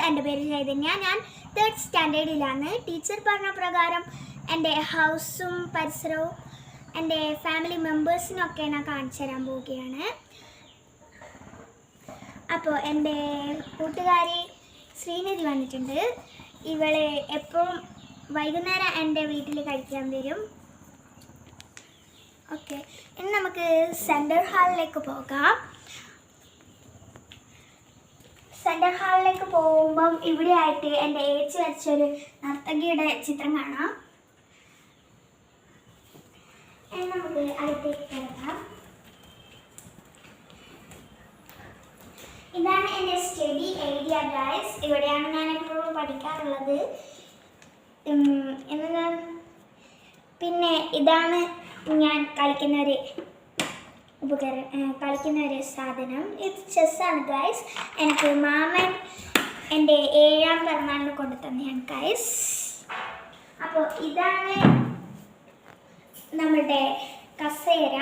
എൻ്റെ പേര് ചൈതന്യ. ഞാൻ 3rd സ്റ്റാൻഡേർഡിലാണ്. ടീച്ചർ പറഞ്ഞ പ്രകാരം എൻ്റെ ഹൗസും പരിസരവും എൻ്റെ ഫാമിലി മെമ്പേഴ്സിനൊക്കെ ഞാൻ കാണിച്ചു തരാൻ പോവുകയാണ്. അപ്പോൾ എൻ്റെ കൂട്ടുകാരി ശ്രീനിധി വന്നിട്ടുണ്ട്. ഇവളെ എപ്പോഴും വൈകുന്നേരം എൻ്റെ വീട്ടിൽ കഴിക്കാൻ വരും. ഓക്കെ, ഇനി നമുക്ക് സെൻട്രൽ ഹാളിലേക്ക് പോകാം. സെൻട്രൽ ഹാളിലേക്ക് പോകുമ്പം ഇവിടെ ആയിട്ട് എൻ്റെ ഏച്ചി വരച്ചൊരു നർത്തകിയുടെ ചിത്രം കാണാം. ഇനി നമുക്ക് അടുത്തേക്ക് കിടക്കാം. ഇതാണ് എൻ്റെ സ്റ്റഡി ഏരിയ ഗൈസ്. ഇവിടെയാണ് ഞാൻ എപ്പോഴും പഠിക്കാറുള്ളത്. പിന്നെ ഇതാണ് ഞാൻ കളിക്കുന്ന ഒരു സാധനം. ഇത് ചെസ്സാണ് ഗൈസ്. എനിക്ക് മാമൻ എൻ്റെ 7ാം പിറന്നാളിന് കൊണ്ടു തന്നെയാണ് ഗൈസ്. അപ്പോൾ ഇതാണ് നമ്മുടെ കസേര.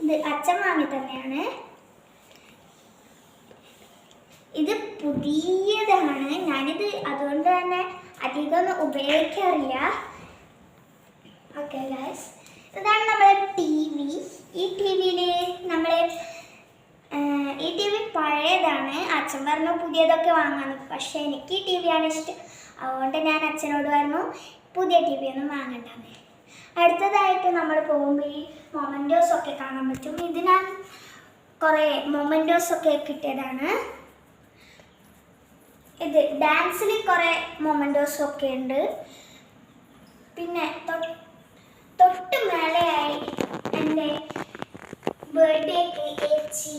ഇത് അച്ഛൻ വാങ്ങി തന്നെയാണ്. ഇത് പുതിയതാണ്. ഞാനിത് അതുകൊണ്ട് തന്നെ അധികമൊന്നും ഉപയോഗിക്കാറില്ല. ഓക്കെ ഗൈസ്, ഇതാണ് നമ്മുടെ TV. ഈ ടി വി പഴയതാണ്. അച്ഛൻ പറഞ്ഞു പുതിയതൊക്കെ വാങ്ങാന്ന്. പക്ഷേ എനിക്ക് ഈ TV ആണ് ഇഷ്ടം. അതുകൊണ്ട് ഞാൻ അച്ഛനോട് പറഞ്ഞു പുതിയ TV ഒന്നും വാങ്ങണ്ടെന്ന്. അടുത്തതായിട്ട് നമ്മൾ പോകുമ്പോൾ ഈ മൊമെൻറ്റോസ് ഒക്കെ കാണാൻ പറ്റും. ഇത് ഞാൻ കുറേ മൊമെൻറ്റോസ് ഒക്കെ കിട്ടിയതാണ്. ഇത് ഡാൻസിൽ കുറേ മൊമെൻറ്റോസ് ഒക്കെ ഉണ്ട്. പിന്നെ തൊട്ട് മേലെയായി എൻ്റെ ബർത്ത്ഡേക്ക് ഏച്ചി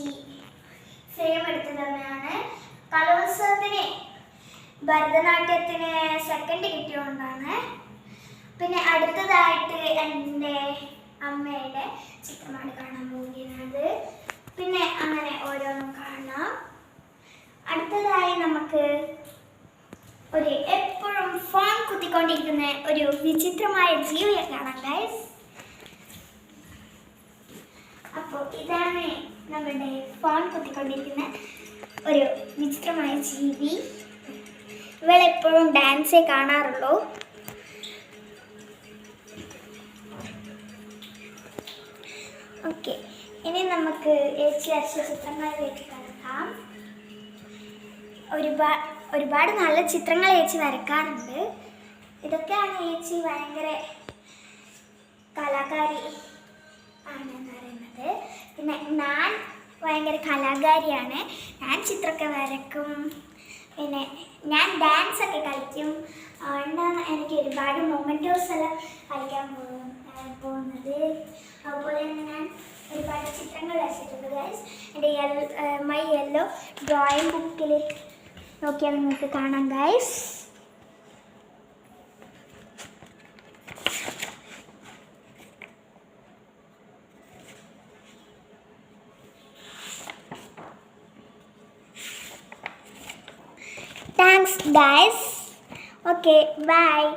ഫ്രെയിം എടുത്തു തന്നെയാണ്. കലോത്സവത്തിന് ഭരതനാട്യത്തിന് 2nd കിട്ടിയതുകൊണ്ടാണ്. പിന്നെ അടുത്തതായിട്ട് എൻ്റെ അമ്മയുടെ ചിത്രമാണ് കാണാൻ പോകുന്നത്. പിന്നെ അങ്ങനെ ഓരോന്നും കാണാം. അടുത്തതായി നമുക്ക് എപ്പോഴും ഫോൺ കുത്തിക്കൊണ്ടിരിക്കുന്ന ഒരു വിചിത്രമായ ജീവിയെ കാണാം ഗൈസ്. അപ്പോൾ ഇതാണ് നമ്മുടെ ഫോൺ കുത്തിക്കൊണ്ടിരിക്കുന്ന ഒരു വിചിത്രമായ ജീവി. ഇവളെപ്പോഴും ഡാൻസേ കാണാറുള്ളൂ. ഓക്കെ, ഇനി നമുക്ക് ഏച്ചി വരച്ച ചിത്രങ്ങളിലേക്ക് കിടക്കാം. ഒരുപാട് നല്ല ചിത്രങ്ങൾ ഏച്ചി വരക്കാറുണ്ട്. ഇതൊക്കെയാണ് ഏച്ചി ഭയങ്കര കലാകാരി ആണെന്ന് പറയുന്നത്. പിന്നെ ഞാൻ ഭയങ്കര കലാകാരിയാണ്. ഞാൻ ചിത്രമൊക്കെ വരക്കും. പിന്നെ ഞാൻ ഡാൻസ് ഒക്കെ കളിക്കും. അതുകൊണ്ടാണ് എനിക്ക് ഒരുപാട് മൊമെൻറ്റോസ് എല്ലാം കളിക്കാൻ പോകുന്നത്. അതുപോലെ തന്നെ ഞാൻ ഒരുപാട് ചിത്രങ്ങൾ വരച്ചിട്ടുണ്ട് ഗൈസ്. എൻ്റെ മൈ യെല്ലോ ഡ്രോയിങ് ബുക്കിൽ നോക്കിയാൽ നിങ്ങൾക്ക് കാണാം guys. Thanks guys. Okay, bye.